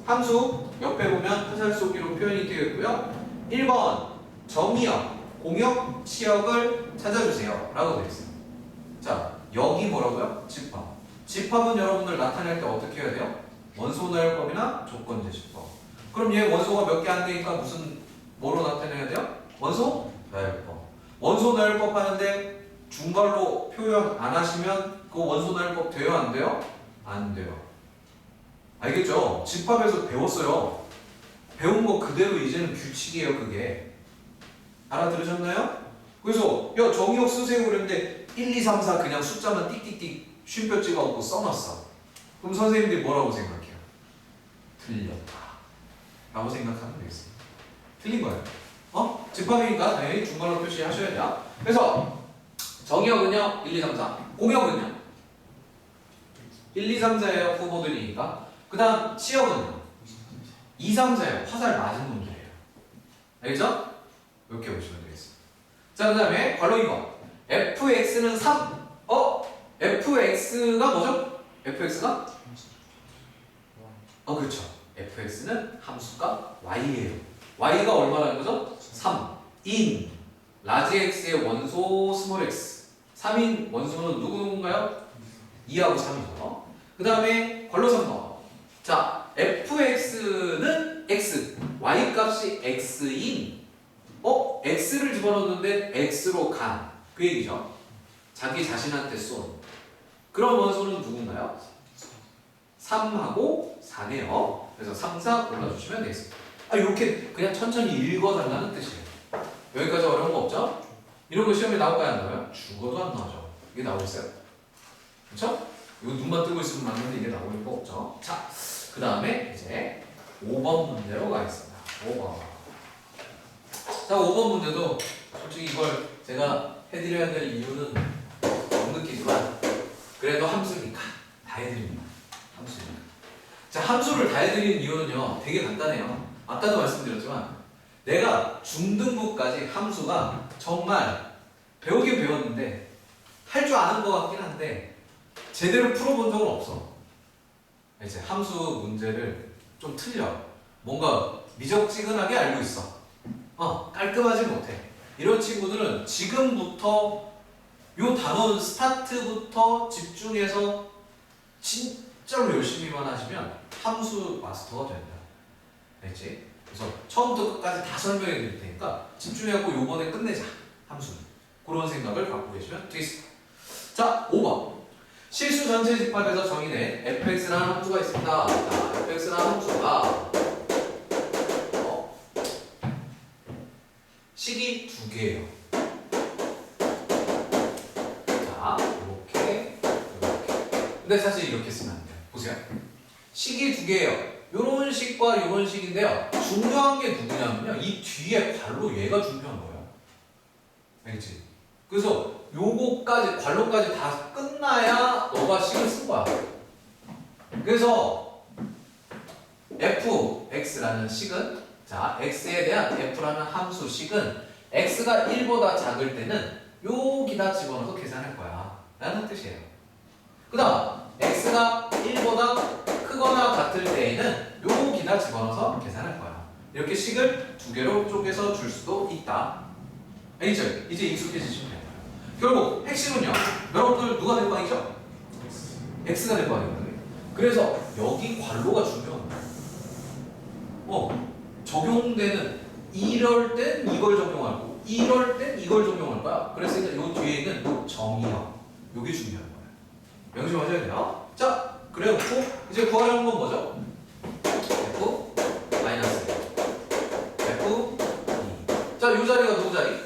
Speaker 1: 함수 옆에 보면 화살 쏘기로 표현이 되어 있고요. 1번 정의역, 공역, 치역을 찾아주세요. 라고 되어 있어요. 자, 여기 뭐라고요? 집합. 집합은 여러분들 나타낼 때 어떻게 해야 돼요? 원소나열법이나 조건제시법. 그럼 얘 원소가 몇 개 안 되니까 무슨 뭐로 나타내야 돼요? 원소 나열법. 원소 나열법 하는데 중괄로 표현 안 하시면 그 원소 나열법 돼요? 안 돼요? 안 돼요. 알겠죠? 집합에서 배웠어요. 배운 거 그대로 이제는 규칙이에요, 그게. 알아들으셨나요? 그래서 야 정의역 쓰세요 그랬는데 1, 2, 3, 4 그냥 숫자만 띡띡띡 쉼표 찍어갖고 써놨어. 그럼 선생님들이 뭐라고 생각해요? 틀렸다 라고 생각하면 되겠습니다. 틀린 거예요. 집합이니까 당연히 중괄호 표시하셔야죠. 그래서 정의역은요 1, 2, 3, 4. 공역은요 1, 2, 3, 4예요. 후보들이니까. 그 다음 치역은요 2, 3, 4예요. 화살 맞은 놈들이에요. 알겠죠? 이렇게 보시면 되겠습니다. 자, 그 다음에 괄호 2번 fx는 3. fx가 뭐죠? fx가? 그렇죠. fx는 함수가 y예요. y가 얼마라는 거죠? 3. in 라지 x의 원소 스몰 x. 3인 원소는 누구인가요? 2하고 3이죠. 그 다음에 괄호 3번. 자, fx는 x. y 값이 x인 x를 집어넣었는데 x로 간. 그 얘기죠. 자기 자신한테 쏜. 그런 원소는 누군가요? 3하고 4네요. 그래서 3, 4 골라주시면 되겠습니다. 이렇게 그냥 천천히 읽어달라는 뜻이에요. 여기까지 어려운 거 없죠? 이런 거 시험에 나올까요? 안 나와요? 죽어도 안 나오죠. 이게 나오겠어요? 그쵸? 이거 눈만 뜨고 있으면 맞는데 이게 나올 거 없죠? 자, 그 다음에 이제 5번 문제로 가겠습니다. 5번. 자, 5번 문제도 솔직히 이걸 제가 해드려야 될 이유는 못 느끼지만 그래도 함수니까 다 해드립니다. 함수니까. 자, 함수를 다 해드리는 이유는요 되게 간단해요. 아까도 말씀드렸지만 내가 중등부까지 함수가 정말 배우긴 배웠는데 할 줄 아는 것 같긴 한데 제대로 풀어본 적은 없어. 이제 함수 문제를 좀 틀려. 뭔가 미적지근하게 알고 있어. 깔끔하지 못해. 이런 친구들은 지금부터 요 단원 스타트부터 집중해서 진짜로 열심히만 하시면 함수 마스터가 된다. 알지? 그래서 처음부터 끝까지 다 설명해 드릴 테니까 집중해갖고 요번에 끝내자. 함수는. 그런 생각을 갖고 계시면 되겠습니다. 자, 5번. 실수 전체 집합에서 정의된 fx라는 함수가 있습니다. 자, fx라는 함수가 식이 두 개예요. 자, 이렇게. 근데 사실 이렇게 쓰면 안 돼요. 보세요. 식이 두 개예요. 요런 식과 요런 식인데요. 중요한 게 누구냐면요. 이 뒤에 괄호 얘가 중요한 거예요. 알겠지? 그래서 요거까지 괄호까지 다 끝나야 너가 식을 쓴 거야. 그래서 fx라는 식은 자, x에 대한 f라는 함수 식은 x가 1보다 작을 때는 여기다 집어넣어서 계산할 거야 라는 뜻이에요. 그 다음 x가 1보다 크거나 같을 때에는 요 기다 집어넣어서 계산할 거야. 이렇게 식을 두 개로 쪼개서 줄 수도 있다. 알겠죠? 이제 익숙해지시면 돼요. 결국 핵심은요. 여러분들 누가 될 방이죠? x가 될 방이거든요. 그래서 여기 괄호가 중요한 거예요. 적용되는 이럴 땐 이걸 적용하고 이럴 땐 이걸 적용할 거야. 그래서 이 뒤에 있는 요 정의형 요게 중요한 거예요. 명심하셔야 돼요. 자, 그래놓고 이제 구하려는 건 뭐죠? f 마이너스 f 2. 자, 요 자리가 누구 자리?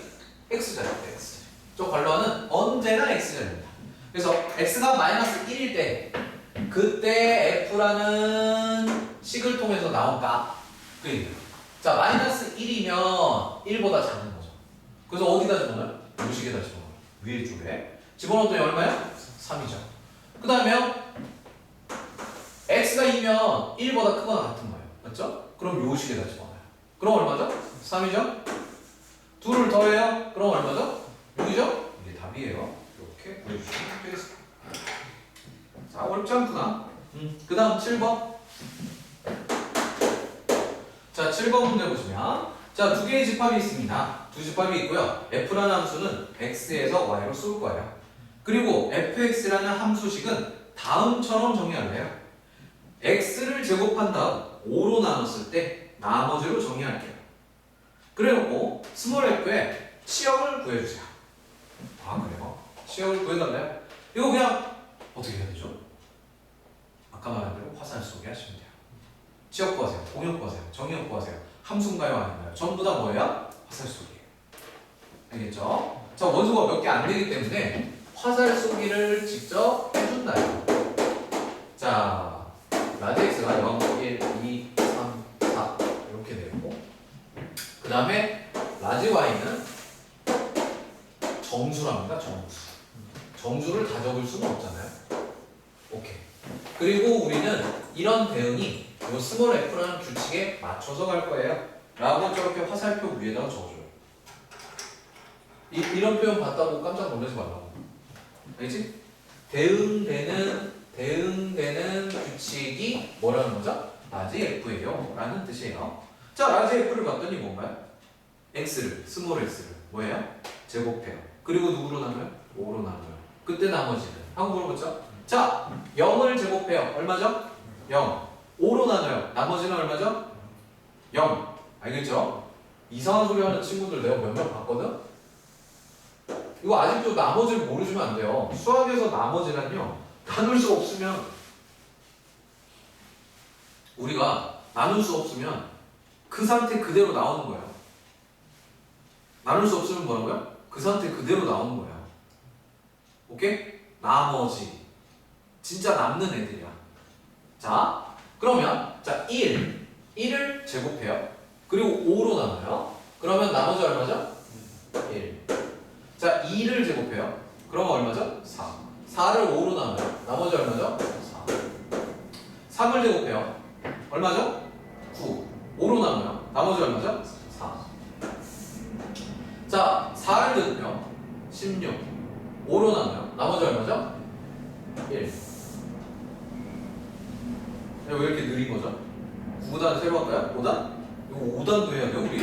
Speaker 1: x 자리입니다. x 자리. 저 괄호는 언제나 x 자리입니다. 그래서 x가 마이너스 1일 때 그때 f라는 식을 통해서 나온 값. 그 얘기예요. 자, 마이너스 1이면 1보다 작은 거죠. 그래서 어디다 집어넣어요? 요 식에다 집어넣어요. 위에 쪽에. 집어넣었더니 얼마야? 3이죠. 그 다음에요. x가 2면 1보다 크거나 같은 거예요. 맞죠? 그럼 요 식에다 집어넣어요. 그럼 얼마죠? 3이죠? 2를 더해요? 그럼 얼마죠? 6이죠? 이게 답이에요. 이렇게 보여주시면 되겠습니다. 자, 어렵지 않구나. 그 다음 7번. 자, 7번 문제 보시면 자, 두 개의 집합이 있습니다. 두 집합이 있고요. f라는 함수는 x에서 y로 쏠 거예요. 그리고 fx라는 함수식은 다음처럼 정의할래요. x를 제곱한 다음 5로 나눴을 때 나머지로 정의할게요. 그래놓고 스몰 f의 치역을 구해주세요. 아, 그래요? 치역을 구해달래요? 이거 그냥 어떻게 해야 되죠? 아까 말한 대로 화살 쏘기 하시면 돼요. 치역 구하세요. 공역 구하세요. 정의역 구하세요. 함수인가요? 아닌가요? 전부 다 뭐예요? 화살 쏘기예요. 알겠죠? 자, 원소가 몇 개 안 되기 때문에 화살 쏘기를 직접 해준다요. 자, 라지 x가 0, 1, 2, 3, 4 이렇게 되고 그 다음에 라지 y는 정수랍니다. 정수. 정수를 다 적을 수는 없잖아요. 오케이. 그리고 우리는 이런 대응이 요 스몰 f라는 규칙에 맞춰서 갈 거예요. 라고 저렇게 화살표 위에다가 적어줘요. 이런 표현 봤다고 깜짝 놀라지 말라고. 알겠지? 대응되는 규칙이 뭐라는 거죠? 라지 f예요. 라는 뜻이에요. 자, 라지 f를 봤더니 뭔가요? x를, 스몰 x를 뭐예요? 제곱해요. 그리고 누구로 나눠요? 5로 나눠요. 그때 나머지는 하고 물어보죠? 자, 0을 제곱해요. 얼마죠? 0. 5로 나눠요. 나머지는 얼마죠? 0. 알겠죠? 이상한 소리 하는 친구들 내가 몇몇 봤거든? 이거 아직도 나머지를 모르시면 안 돼요. 수학에서 나머지란요, 나눌 수 없으면, 우리가 나눌 수 없으면 그 상태 그대로 나오는 거예요. 나눌 수 없으면 뭐라고요? 그 상태 그대로 나오는 거예요. 오케이? 나머지. 진짜 남는 애들이야. 자, 그러면 자 1을 제곱해요. 그리고 5로 나눠요. 그러면 나머지 얼마죠? 1. 자, 2를 제곱해요. 그러면 얼마죠? 4. 4를 5로 나눠요. 나머지 얼마죠? 4. 3을 제곱해요. 얼마죠? 9. 5로 나눠요. 나머지 얼마죠? 4. 자, 4를 넣으면 16. 5로 나눠요. 나머지 얼마죠? 1. 왜 이렇게 느린 거죠? 9단 새로 할까요? 5단? 이거 5단도 해야 돼요, 우리?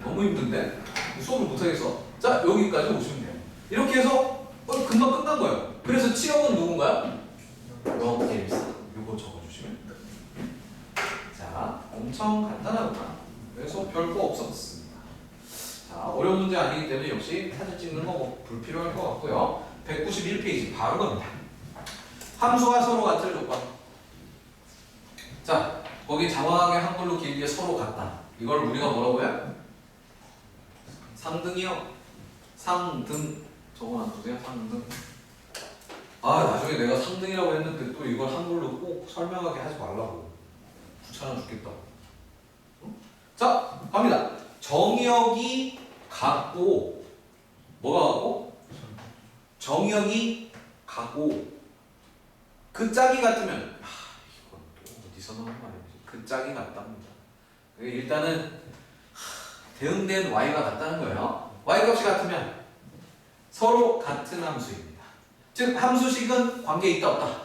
Speaker 1: 너무 힘든데? 수업을 못하겠어. 자, 여기까지 오시면 돼요. 이렇게 해서 금방 끝난 거예요. 그래서 치역은 누군가요? 0, 1, 4. 이거 적어주시면 돼요. 자, 엄청 간단하구나. 그래서 별거 없었습니다. 자, 어려운 문제 아니기 때문에 역시 사진 찍는 거 뭐 불필요할 것 같고요. 191페이지 바로 갑니다. 함수가 서로 같을 조건. 자, 거기 장황하게 한글로 길게 서로 같다. 이걸 우리가 뭐라고 해요? 상등이요. 상등. 적어놔두세요. 상등. 아, 나중에 내가 상등이라고 했는데 또 이걸 한글로 꼭 설명하게 하지 말라고. 귀찮아 죽겠다. 응? 자, 갑니다. 정의역이 같고 뭐가 같고? 정의역이 같고 그 짝이 같으면 이건 또 어디서 나온 말이지? 그 짝이 같답니다. 일단은 대응된 y가 같다는 거예요. y값이 같으면 서로 같은 함수입니다. 즉 함수식은 관계 있다 없다?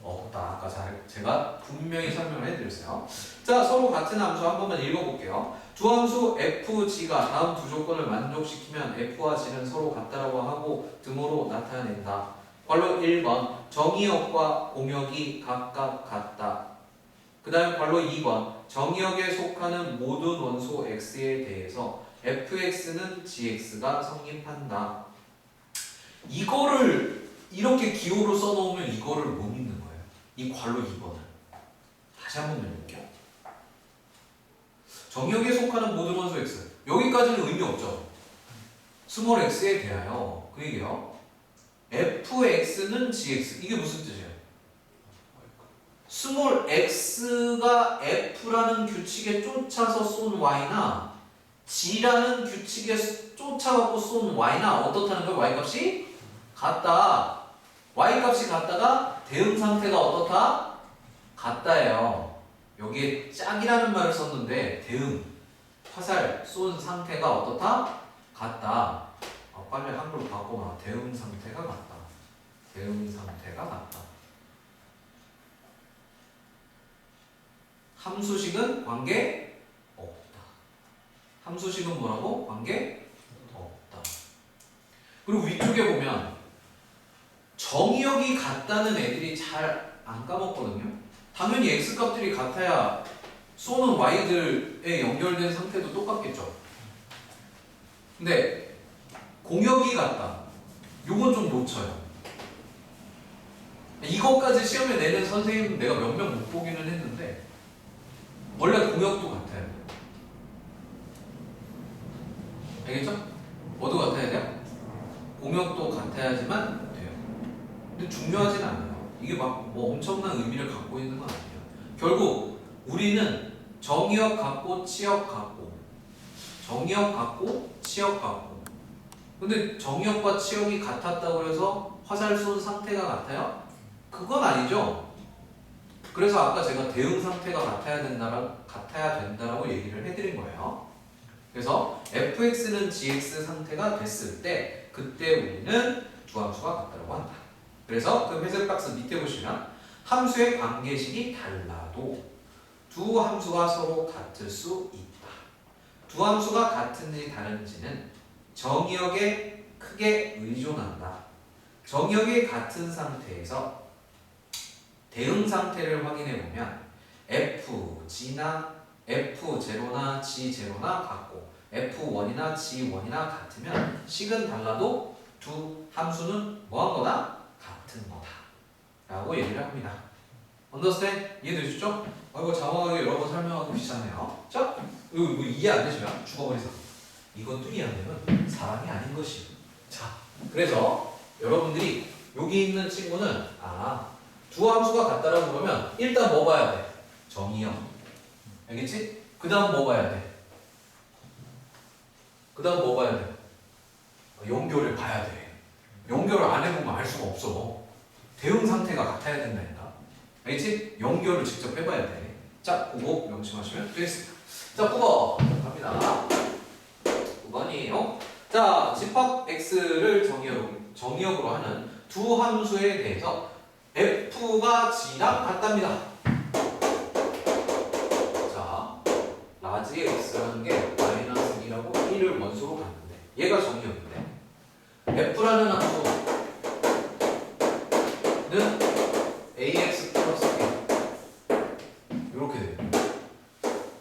Speaker 1: 아까 제가 분명히 설명을 해드렸어요. 자, 서로 같은 함수 한 번만 읽어볼게요. 두 함수 f, g가 다음 두 조건을 만족시키면 f와 g는 서로 같다라고 하고 등호로 나타낸다. 괄호 1번 정의역과 공역이 각각 같다. 그 다음 괄호 2번 정의역에 속하는 모든 원소 x에 대해서 fx는 gx가 성립한다. 이거를 이렇게 기호로 써놓으면 이거를 못 읽는 거예요. 이 괄호 2번을 다시 한번 읽을게요. 정의역에 속하는 모든 원소 x, 여기까지는 의미 없죠. 스몰 x에 대하여 그 얘기요. fx는 gx, 이게 무슨 뜻이에요? 스몰 x가 f라는 규칙에 쫓아서 쏜 y나 g라는 규칙에 쫓아갖고 쏜 y나 어떻다는 거예요? y값이 같다. y값이 같다가 대응 상태가 어떻다? 같다예요. 여기에 짝이라는 말을 썼는데 대응, 화살 쏜 상태가 어떻다? 같다. 빨리 한글로 바꿔봐. 대응 상태가 같다. 대응 상태가 같다. 함수식은 관계 없다. 함수식은 뭐라고? 관계 없다. 그리고 위쪽에 보면 정의역이 같다는 애들이 잘 안 까먹거든요. 당연히 x값들이 같아야 쏘는 y들에 연결된 상태도 똑같겠죠. 근데 공역이 같다. 요건 좀 놓쳐요. 이것까지 시험에 내는 선생님 내가 몇 명 못 보기는 했는데 원래 공역도 같아야 돼요. 알겠죠? 뭐도 같아야 돼요? 공역도 같아야지만 돼요. 근데 중요하진 않아요. 이게 막 뭐 엄청난 의미를 갖고 있는 건 아니에요. 결국 우리는 정의역 같고 치역 같고 정의역 같고 치역 같고 근데 정의역과 치역이 같았다고 해서 화살 쏜 상태가 같아요? 그건 아니죠. 그래서 아까 제가 대응 상태가 같아야 된다라고 얘기를 해드린 거예요. 그래서 fx는 gx 상태가 됐을 때 그때 우리는 두 함수가 같다고 한다. 그래서 그 회색 박스 밑에 보시면 함수의 관계식이 달라도 두 함수가 서로 같을 수 있다. 두 함수가 같은지 다른지는 정의역에 크게 의존한다. 정의역이 같은 상태에서 대응 상태를 확인해 보면 f0나 g0나 같고 f1이나 g1이나 같으면 식은 달라도 두 함수는 뭐한 거다? 같은 거다 라고 얘기를 합니다. understand? 이해되시죠? 이거 장황하게 여러 번 설명하기 귀찮네요. 자, 이거 뭐 이해 안 되시면 죽어버리세요. 이것도 이해 안 되면 사람이 아닌 것이요. 자, 그래서 여러분들이 여기 있는 친구는 두 함수가 같다라고 그러면 일단 뭐 봐야 돼? 정의역. 알겠지? 그 다음 뭐 봐야 돼? 그 다음 뭐 봐야 돼? 연결을 봐야 돼. 연결을 안 해보면 알 수가 없어. 대응 상태가 같아야 된다니까. 알겠지? 연결을 직접 해봐야 돼. 자, 그거 명심하시면 되겠습니다. 자, 9번 갑니다. 9번이에요. 자, 집합 x를 정의역으로 하는 두 함수에 대해서 f가 g랑 같답니다. 자, 라지 x라는 게 마이너스 2라고 1을 원소로 갔는데 얘가 정의역인데 f라는 함수는 ax 플러스 b 이렇게 돼요.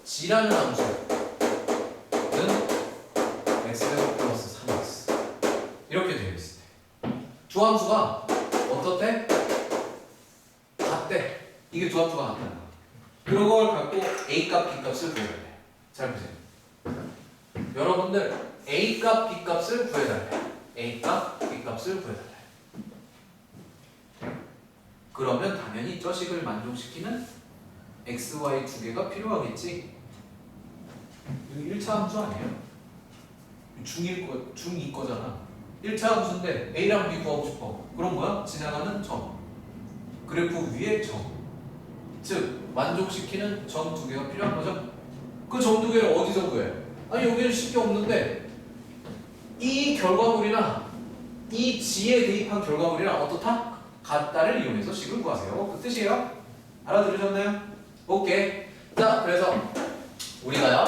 Speaker 1: g라는 함수는 x제곱 플러스 3x 이렇게 되어 있을 때 두 함수가 어떻대? 같대. 이게 두 함수가 같다는 거야. 그런 걸 갖고 a값, b값을 구해야 돼. 잘 보세요. 여러분들 a값, b값을 구해달래. a값, b값을 구해달래. 그러면 당연히 저식을 만족시키는 x, y 두 개가 필요하겠지. 이거 1차 함수 아니에요? 중2 거잖아. 1차 함수인데 a랑 b 구하고 싶어. 그럼 뭐야? 지나가는 점. 그래프 위에 점. 즉 만족시키는 점 두 개가 필요한 거죠. 그 점 두 개를 어디서 구해? 아니 여기는 쉽게 없는데 이 결과물이나 이 g에 대입한 결과물이랑 어떻다? 같다를 이용해서 식을 구하세요. 그 뜻이에요. 알아들으셨나요? 오케이. 자, 그래서 우리가요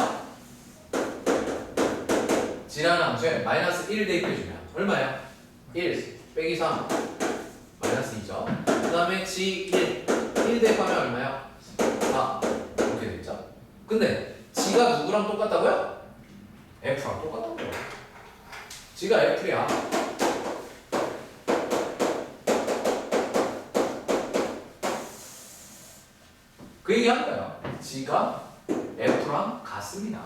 Speaker 1: G라는 함수에 마이너스 1 대입해주면 얼마예요? 1 빼기 3 마이너스 2죠. 그 다음에 G1 1 대입하면 얼마예요? 4 이렇게 되죠. 근데 G가 누구랑 똑같다고요? F랑 똑같다고요. G가 F야. 그 얘기 한 거예요. G가 F랑 같습니다.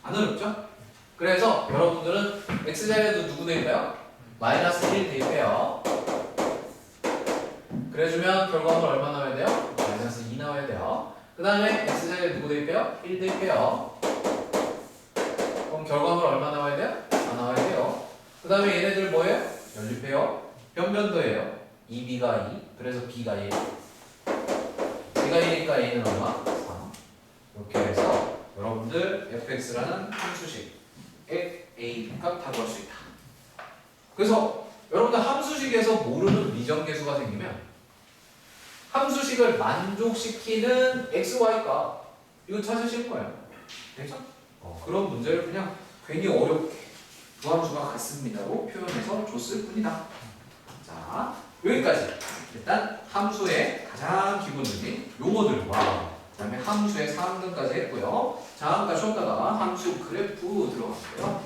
Speaker 1: 안 어렵죠? 그래서 여러분들은 X자리에도 누구 대입해요? 마이너스 1 대입해요. 그래주면 결과물 얼마 나와야 돼요? 마이너스 2 나와야 돼요. 그 다음에 X자리에 누구 대입해요? 1 대입해요. 그럼 결과물 얼마 나와야 돼요? 4 나와야 돼요. 그 다음에 얘네들 뭐예요? 연립해요. 변변도예요. 2B가 2, 그래서 B가 1. B가 1이니까 A는 얼마? 3. 이렇게 해서 여러분들 fx라는 함수식의 A 값 다 구할 수 있다. 그래서 여러분들 함수식에서 모르는 미정계수가 생기면 함수식을 만족시키는 x, y 값 이거 찾으실 거예요. 되죠? 그런 문제를 그냥 괜히 어렵게 두 함수가 같습니다로 표현해서 줬을 뿐이다. 자, 여기까지 일단 함수의 가장 기본적인 용어들과 그 다음에 함수의 상등까지 했고요. 잠깐 쉬었다가 함수 그래프 들어갈게요.